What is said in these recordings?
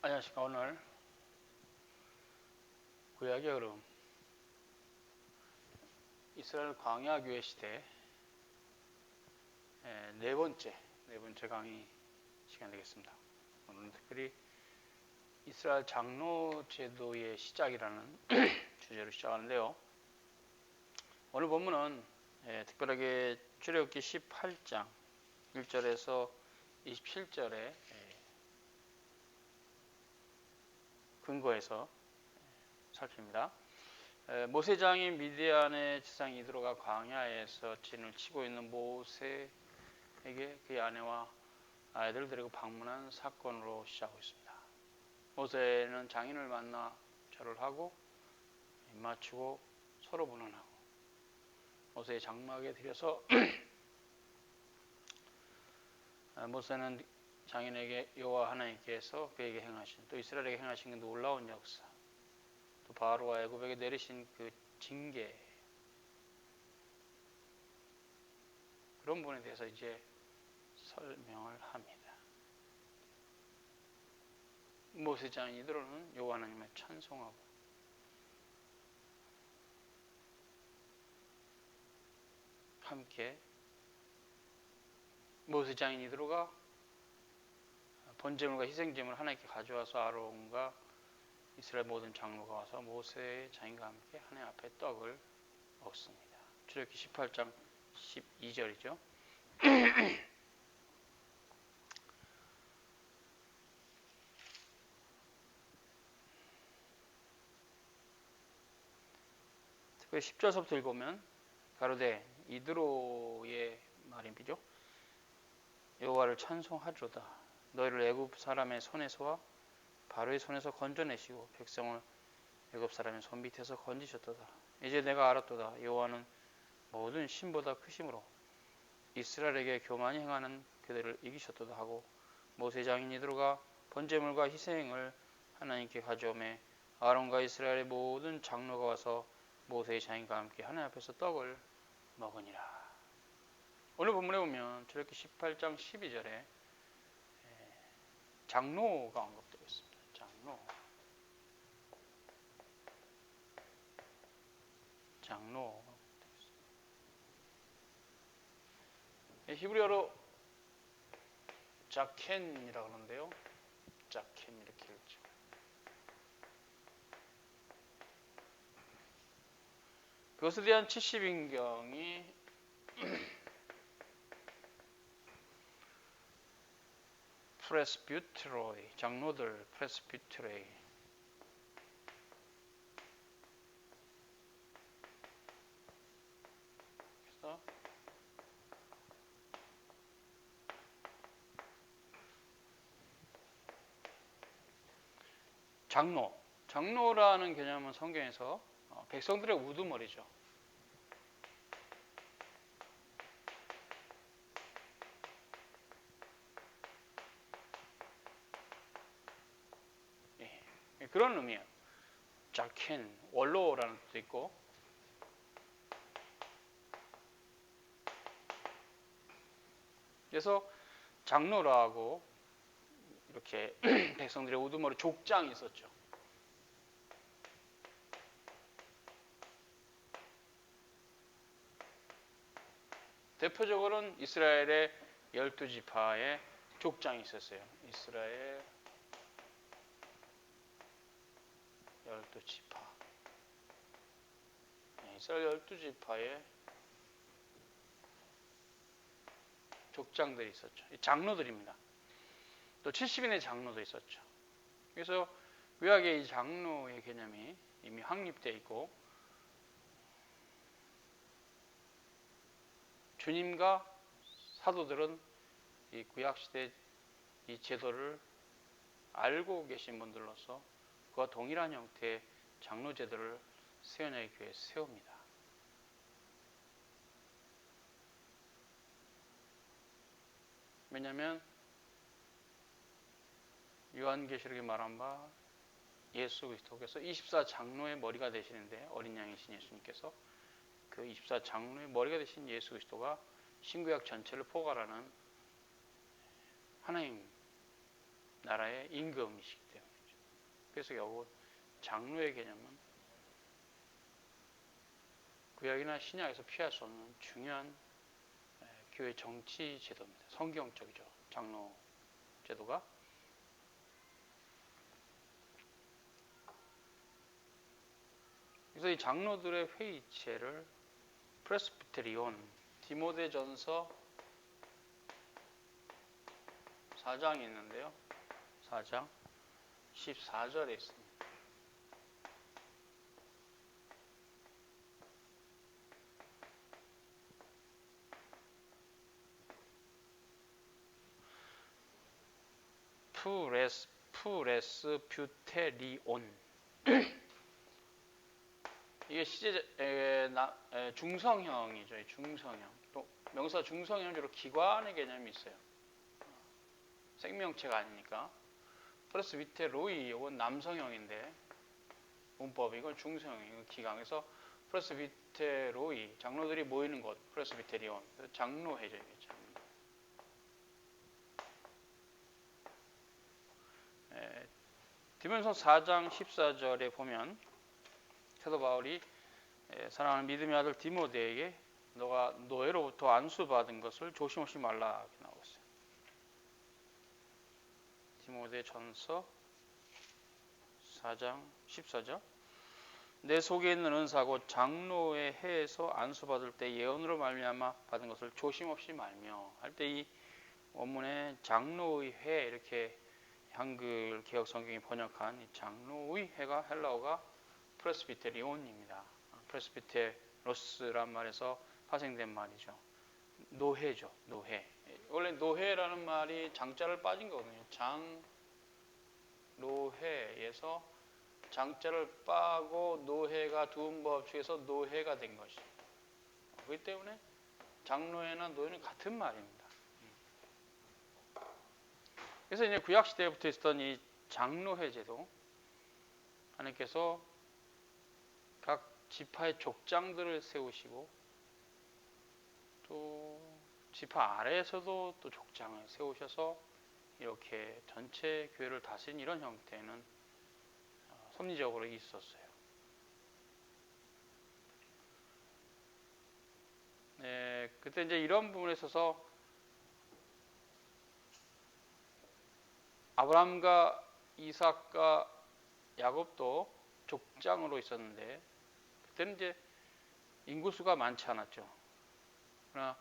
안녕하십니까. 오늘 구약의 흐름 이스라엘 광야 교회 시대 네 번째 강의 시간 되겠습니다. 오늘은 특별히 이스라엘 장로 제도의 시작이라는 주제로 시작하는데요. 오늘 본문은 특별하게 출애굽기 18장 1절에서 27절에 근거해서 살핍니다. 모세장이 미디안의 지상 이드로가 광야에서 진을 치고 있는 모세에게 그의 아내와 아이들을 데리고 방문한 사건으로 시작하고 있습니다. 모세는 장인을 만나 절을 하고 입맞추고 서로 문안하고 모세의 장막에 들여서 모세는 장인에게 여호와 하나님께서 그에게 행하신 또 이스라엘에게 행하신 그 놀라운 역사 또 바로와 애굽에게 내리신 그 징계 그런 부분에 대해서 이제 설명을 합니다. 모세장인 이드로는 여호와 하나님을 찬송하고 함께 모세장인 이드로가 번제물과 희생제물을 하나님께 가져와서 아론과 이스라엘 모든 장로가 와서 모세의 장인과 함께 하나님 앞에 떡을 먹습니다. 출애굽기 18장 12절이죠. 특별히 10절서부터 읽으면 가로되 이드로의 말이죠. 여호와를 찬송하리로다. 너희를 애굽 사람의 손에서와 바로의 손에서 건져내시고 백성을 애굽 사람의 손 밑에서 건지셨도다. 이제 내가 알았도다. 여호와는 모든 신보다 크심으로 이스라엘에게 교만히 행하는 그들을 이기셨도다 하고 모세 장인 이드로가 번제물과 희생을 하나님께 가져오매 아론과 이스라엘의 모든 장로가 와서 모세의 장인과 함께 하나님 앞에서 떡을 먹으니라. 오늘 본문에 보면 출애굽기 18장 12절에 장로가 언급되고 있습니다. 장로. 히브리어로 자켄이라고 하는데요. 자켄 이렇게 읽죠. 그것에 대한 70인경이 프레스비트로이, 장로들 프레스비트로이. 그래서 장로라는 개념은 성경에서 백성들의 우두머리죠. 그런 의미예요. 자켄, 원로라는 뜻도 있고 그래서 장로라고 이렇게 백성들의 우두머리 족장이 있었죠. 대표적으로는 이스라엘의 12지파의 족장이 있었어요. 이스라엘 12지파. 이스라엘 12지파의 족장들이 있었죠. 장로들입니다. 또 70인의 장로도 있었죠. 그래서 구약의 이 장로의 개념이 이미 확립되어 있고 주님과 사도들은 이 구약시대 이 제도를 알고 계신 분들로서 그와 동일한 형태의 장로 제도를 세워나의 교회에 세웁니다. 왜냐하면 요한계시록에 말한 바 예수 그리스도께서 24장로의 머리가 되시는데 어린 양이신 예수님께서 그 24장로의 머리가 되신 예수 그리스도가 신구약 전체를 포괄하는 하나님 나라의 임금이시기 때문에 그래서 결국 장로의 개념은 구약이나 신약에서 피할 수 없는 중요한 교회 정치 제도입니다. 성경적이죠. 장로 제도가. 그래서 이 장로들의 회의체를 프레스비테리온, 디모데전서 4장이 있는데요. 4장 14절에 있습니다. 프레스뷰테리온. 이게 중성형이죠. 중성형. 또 명사 중성형은 주로 기관의 개념이 있어요. 생명체가 아니니까. 프레스비테로이 이건 남성형인데 문법이 이건 중성형, 이건 기강에서 프레스비테로이 장로들이 모이는 곳 프레스비테리온 장로회죠. 이게 장로. 디모데전서 4장 14절에 보면 사도 바울이 사랑하는 믿음의 아들 디모데에게 너가 노예로부터 안수받은 것을 조심하지 말라 이렇게 나오고 있어요. 디모데전서 4장 14절 내 속에 있는 은사고 장로의 해에서 안수받을 때 예언으로 말미암아 받은 것을 조심없이 말며 할 때 이 원문에 장로의 해 이렇게 한글 개혁 성경이 번역한 이 장로의 해가 헬라어가 프레스비테리온입니다. 프레스비테로스란 말에서 파생된 말이죠. 노회죠. 노회. 원래 노회라는 말이 장자를 빠진 거거든요. 장노회에서 장자를 빠고 노회가 두음법칙에서 노회가 된 것이죠. 그렇기 때문에 장로회나 노회는 같은 말입니다. 그래서 이제 구약 시대부터 있었던 이 장로회 제도, 하나님께서 각 지파의 족장들을 세우시고 또 지파 아래에서도 또 족장을 세우셔서 이렇게 전체 교회를 다스린 이런 형태는 섭리적으로 있었어요. 네, 그때 이제 이런 부분에 있어서 아브라함과 이삭과 야곱도 족장으로 있었는데 그때는 이제 인구수가 많지 않았죠. 그러나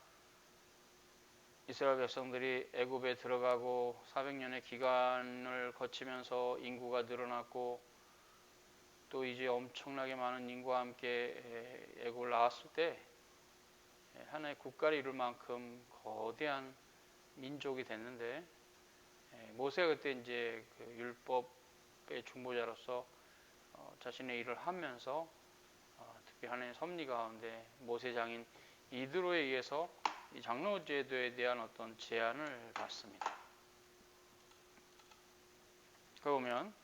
이스라엘 백성들이 애굽에 들어가고 400년의 기간을 거치면서 인구가 늘어났고 또 이제 엄청나게 많은 인구와 함께 애굽을 나왔을 때 하나의 국가를 이룰 만큼 거대한 민족이 됐는데 모세가 그때 이제 그 율법의 중보자로서 자신의 일을 하면서 특히 하나님의 섭리 가운데 모세장인 이드로에 의해서 이 장로제도에 대한 어떤 제안을 받습니다. 그러면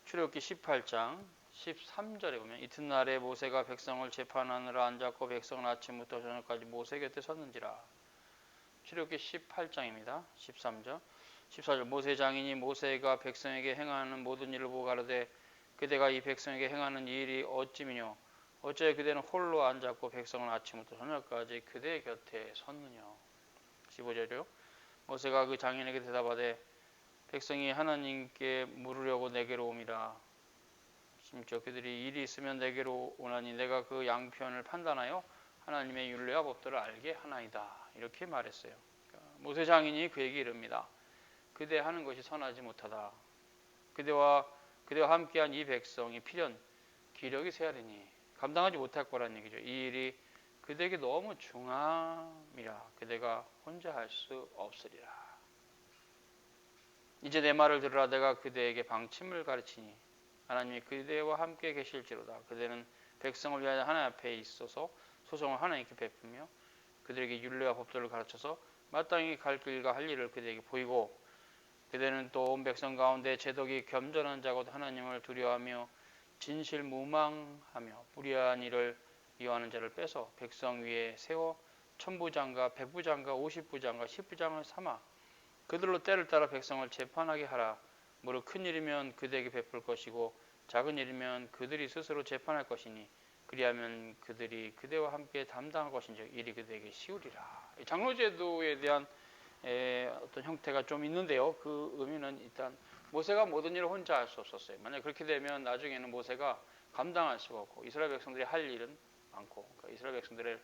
출애굽기 18장 13절에 보면 이튿날에 모세가 백성을 재판하느라 앉았고 백성은 아침부터 저녁까지 모세 곁에 섰는지라. 출애굽기 18장입니다. 13절 14절 모세 장인이 모세가 백성에게 행하는 모든 일을 보고 가로되 그대가 이 백성에게 행하는 이 일이 어찌미뇨 어째 그대는 홀로 앉았고 백성은 아침부터 저녁까지 그대 곁에 섰느냐. 15절이요 모세가 그 장인에게 대답하되 백성이 하나님께 물으려고 내게로 옴이라. 심지어 그들이 일이 있으면 내게로 오나니 내가 그 양편을 판단하여 하나님의 율례와 법도를 알게 하나이다. 이렇게 말했어요. 그러니까 모세 장인이 그에게 이릅니다. 그대 하는 것이 선하지 못하다. 그대와 함께한 이 백성이 필연 기력이 세하리니 감당하지 못할 거란 얘기죠. 이 일이 그대에게 너무 중함이라 그대가 혼자 할 수 없으리라. 이제 내 말을 들으라. 내가 그대에게 방침을 가르치니 하나님이 그대와 함께 계실지로다. 그대는 백성을 위하여 하나님 앞에 있어서 소송을 하나님께 베풀며 그들에게 율례와 법도를 가르쳐서 마땅히 갈 길과 할 일을 그들에게 보이고 그대는 또 온 백성 가운데 제덕이 겸손한 자곧 하나님을 두려워하며 진실무망하며 무리한 일을 미워하는 자를 빼서 백성 위에 세워 천부장과 백부장과 50부장과 10부장을 삼아 그들로 때를 따라 백성을 재판하게 하라. 무릇 큰 일이면 그들에게 베풀 것이고 작은 일이면 그들이 스스로 재판할 것이니 그리하면 그들이 그대와 함께 담당할 것인즉 일이 그들에게 쉬우리라. 장로제도에 대한 어떤 형태가 좀 있는데요. 그 의미는 일단 모세가 모든 일을 혼자 할 수 없었어요. 만약 그렇게 되면 나중에는 모세가 감당할 수가 없고 이스라엘 백성들이 할 일은 많고 그러니까 이스라엘 백성들을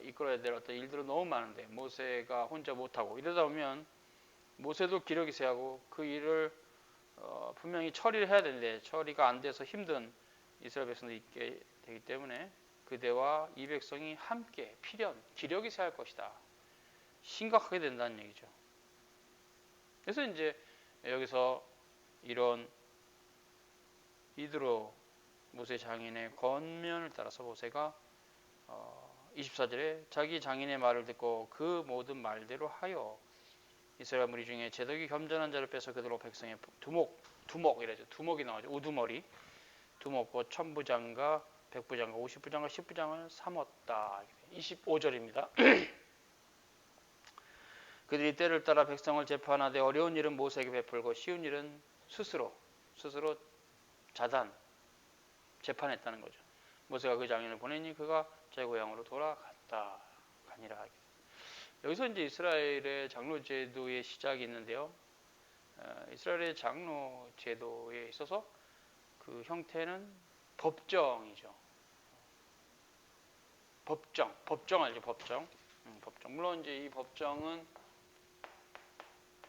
이끌어야 될 어떤 일들은 너무 많은데 모세가 혼자 못하고 이러다 보면 모세도 기력이 세하고 그 일을 분명히 처리를 해야 되는데 처리가 안 돼서 힘든 이스라엘 백성들이 있게 되기 때문에 그대와 이 백성이 함께 필연 기력이 세할 것이다. 심각하게 된다는 얘기죠. 그래서 이제 여기서 이런 이드로 모세 장인의 권면을 따라서 모세가 24절에 자기 장인의 말을 듣고 그 모든 말대로 하여 이스라엘 무리 중에 제덕이 겸전한 자를 빼서 그들로 백성의 두목 이래죠. 두목이 나오죠. 우두머리 두목과 천부장과 백부장과 50부장과 10부장을 삼았다. 25절입니다. 그들이 때를 따라 백성을 재판하되 어려운 일은 모세에게 베풀고 쉬운 일은 스스로 자단 재판했다는 거죠. 모세가 그 장인을 보내니 그가 자기 고향으로 돌아갔다 가니라. 여기서 이제 이스라엘의 장로 제도의 시작이 있는데요. 이스라엘의 장로 제도에 있어서 그 형태는 법정이죠. 법정 알죠? 법정. 물론 이제 이 법정은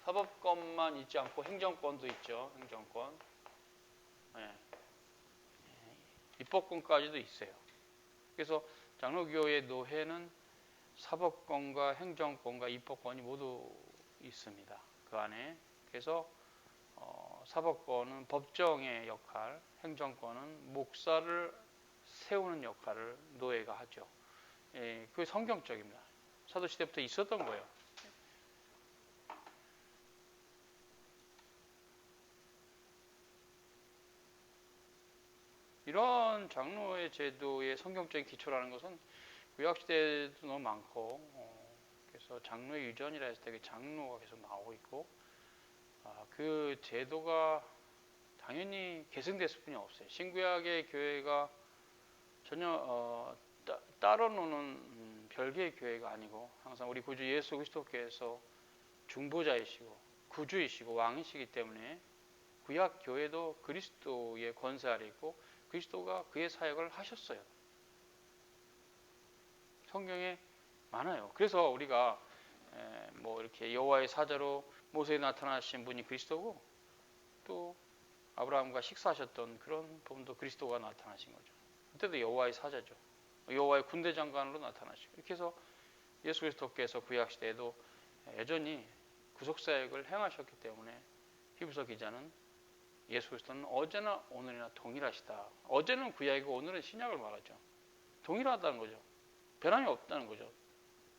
사법권만 있지 않고 행정권도 있죠. 행정권. 네. 입법권까지도 있어요. 그래서 장로교의 노회는 사법권과 행정권과 입법권이 모두 있습니다. 그 안에. 그래서 사법권은 법정의 역할, 행정권은 목사를 세우는 역할을 노회가 하죠. 예, 그게 성경적입니다. 사도시대부터 있었던 거예요. 이런 장로의 제도의 성경적인 기초라는 것은 구약시대에도 너무 많고 그래서 장로의 유전이라 했을 때 장로가 계속 나오고 있고 그 제도가 당연히 계승됐을 뿐이 없어요. 신구약의 교회가 전혀 따로 노는 별개의 교회가 아니고 항상 우리 구주 예수 그리스도께서 중보자이시고 구주이시고 왕이시기 때문에 구약 교회도 그리스도의 권세 아래 있고 그리스도가 그의 사역을 하셨어요. 성경에 많아요. 그래서 우리가 뭐 이렇게 여호와의 사자로 모세에 나타나신 분이 그리스도고 또 아브라함과 식사하셨던 그런 분도 그리스도가 나타나신 거죠. 그때도 여호와의 사자죠. 여호와의 군대 장관으로 나타나시고 이렇게 해서 예수 그리스도께서 구약 시대에도 여전히 구속 사역을 행하셨기 때문에 히브리서 기자는 예수 그리스도는 어제나 오늘이나 동일하시다. 어제는 구약이고 오늘은 신약을 말하죠. 동일하다는 거죠. 변함이 없다는 거죠.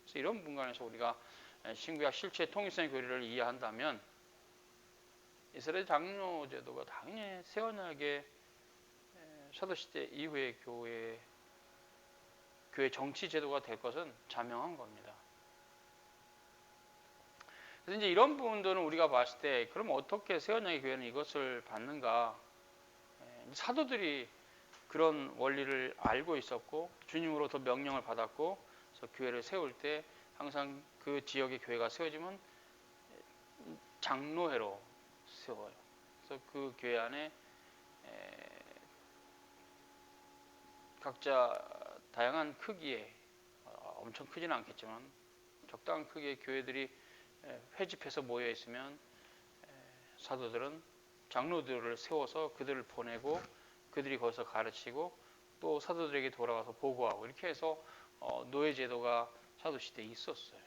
그래서 이런 분간에서 우리가 신구약 실체 통일성의 교리를 이해한다면 이스라엘 장로 제도가 당연히 새 언약의 사도시대 이후의 교회 정치 제도가 될 것은 자명한 겁니다. 그래서 이제 이런 부분들은 우리가 봤을 때 그럼 어떻게 새 언약의 교회는 이것을 받는가? 사도들이 그런 원리를 알고 있었고 주님으로부터 명령을 받았고 그래서 교회를 세울 때 항상 그 지역의 교회가 세워지면 장로회로 세워요. 그래서 그 교회 안에 각자 다양한 크기의 엄청 크지는 않겠지만 적당한 크기의 교회들이 회집해서 모여 있으면 사도들은 장로들을 세워서 그들을 보내고 그들이 거기서 가르치고 또 사도들에게 돌아가서 보고하고 이렇게 해서 노예 제도가 사도 시대에 있었어요.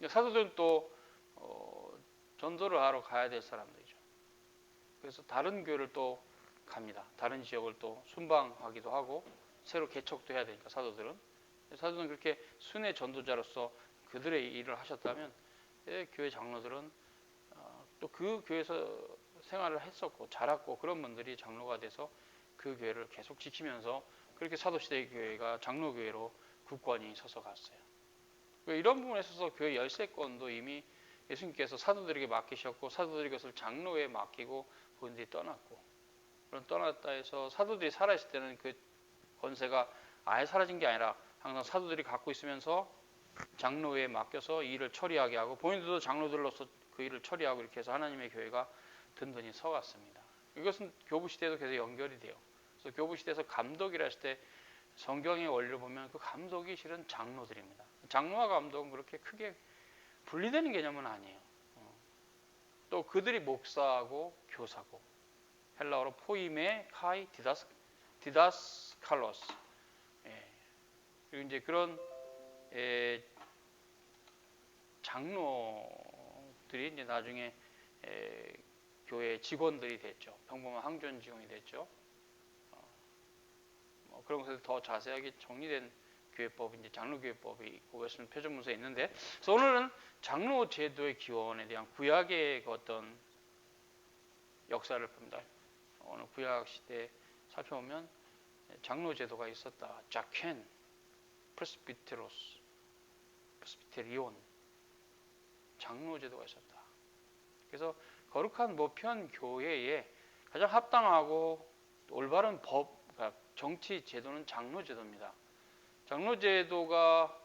사도들은 또 전도를 하러 가야 될 사람들이죠. 그래서 다른 교회를 또 갑니다. 다른 지역을 또 순방하기도 하고 새로 개척도 해야 되니까 사도들은 그렇게 순회 전도자로서 그들의 일을 하셨다면 교회 장로들은 또 그 교회에서 생활을 했었고 자랐고 그런 분들이 장로가 돼서 그 교회를 계속 지키면서 그렇게 사도시대의 교회가 장로교회로 굳건히 서서 갔어요. 이런 부분에 있어서 교회 열세권도 이미 예수님께서 사도들에게 맡기셨고 사도들이 그것을 장로에 맡기고 그분들이 떠났고, 그런 떠났다 해서 사도들이 살아있을 때는 그 권세가 아예 사라진 게 아니라 항상 사도들이 갖고 있으면서 장로에 맡겨서 이 일을 처리하게 하고 본인들도 장로들로서 그 일을 처리하고 이렇게 해서 하나님의 교회가 든든히 서갔습니다. 이것은 교부 시대에도 계속 연결이 돼요. 그래서 교부 시대에서 감독이라 했을 때 성경의 원리를 보면 그 감독이 실은 장로들입니다. 장로와 감독은 그렇게 크게 분리되는 개념은 아니에요. 또 그들이 목사하고 교사고, 헬라어로 포이메 카이 디다스칼로스. 그리고 이제 그런 장로들이 이제 나중에 교회 직원들이 됐죠. 평범한 항전 직원이 됐죠. 그런 것을 더 자세하게 정리된 교회법이 이제 장로교회법이 있고 웨스턴 표준문서에 있는데, 그래서 오늘은 장로 제도의 기원에 대한 구약의 그 어떤 역사를 봅니다. 오늘 구약 시대 살펴보면 장로 제도가 있었다. 자켄, 프레스비테로스, 프레스비테리온, 장로 제도가 있었다. 그래서 거룩한 모편 교회에 가장 합당하고 올바른 법, 그러니까 정치 제도는 장로 제도입니다. 장로 제도가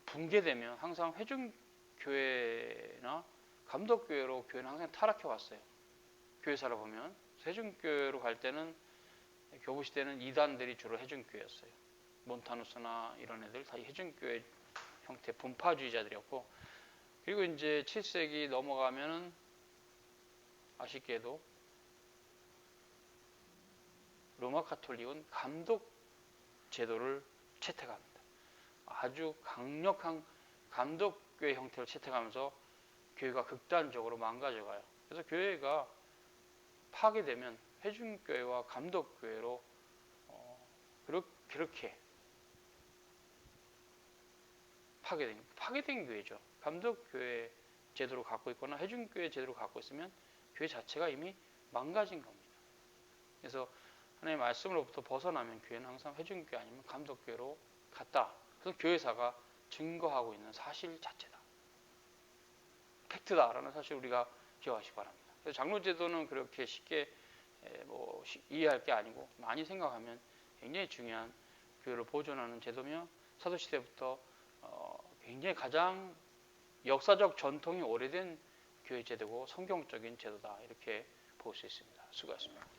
붕괴되면 항상 회중교회나 감독교회로 교회는 항상 타락해 왔어요. 교회사를 보면 회중교회로 갈 때는 교부 시대는 이단들이 주로 회중교회였어요. 몬타누스나 이런 애들 다 회중교회 형태 분파주의자들이었고, 그리고 이제 7세기 넘어가면은 아쉽게도 로마 카톨릭은 감독 제도를 채택합니다. 아주 강력한 감독교회 형태를 채택하면서 교회가 극단적으로 망가져가요. 그래서 교회가 파괴되면 회중교회와 감독교회로 그렇게 파괴된 교회죠. 감독교회 제도를 갖고 있거나 회중교회 제도를 갖고 있으면 교회 자체가 이미 망가진 겁니다. 그래서 하나님의 말씀으로부터 벗어나면 교회는 항상 회중교회 아니면 감독교회로 갔다. 그래서 교회사가 증거하고 있는 사실 자체다. 팩트다라는 사실 우리가 기억하시기 바랍니다. 그래서 장로제도는 그렇게 쉽게 이해할 게 아니고 많이 생각하면 굉장히 중요한 교회를 보존하는 제도며 사도시대부터 굉장히 가장 역사적 전통이 오래된 교회 제도고 성경적인 제도다, 이렇게 볼 수 있습니다. 수고하셨습니다.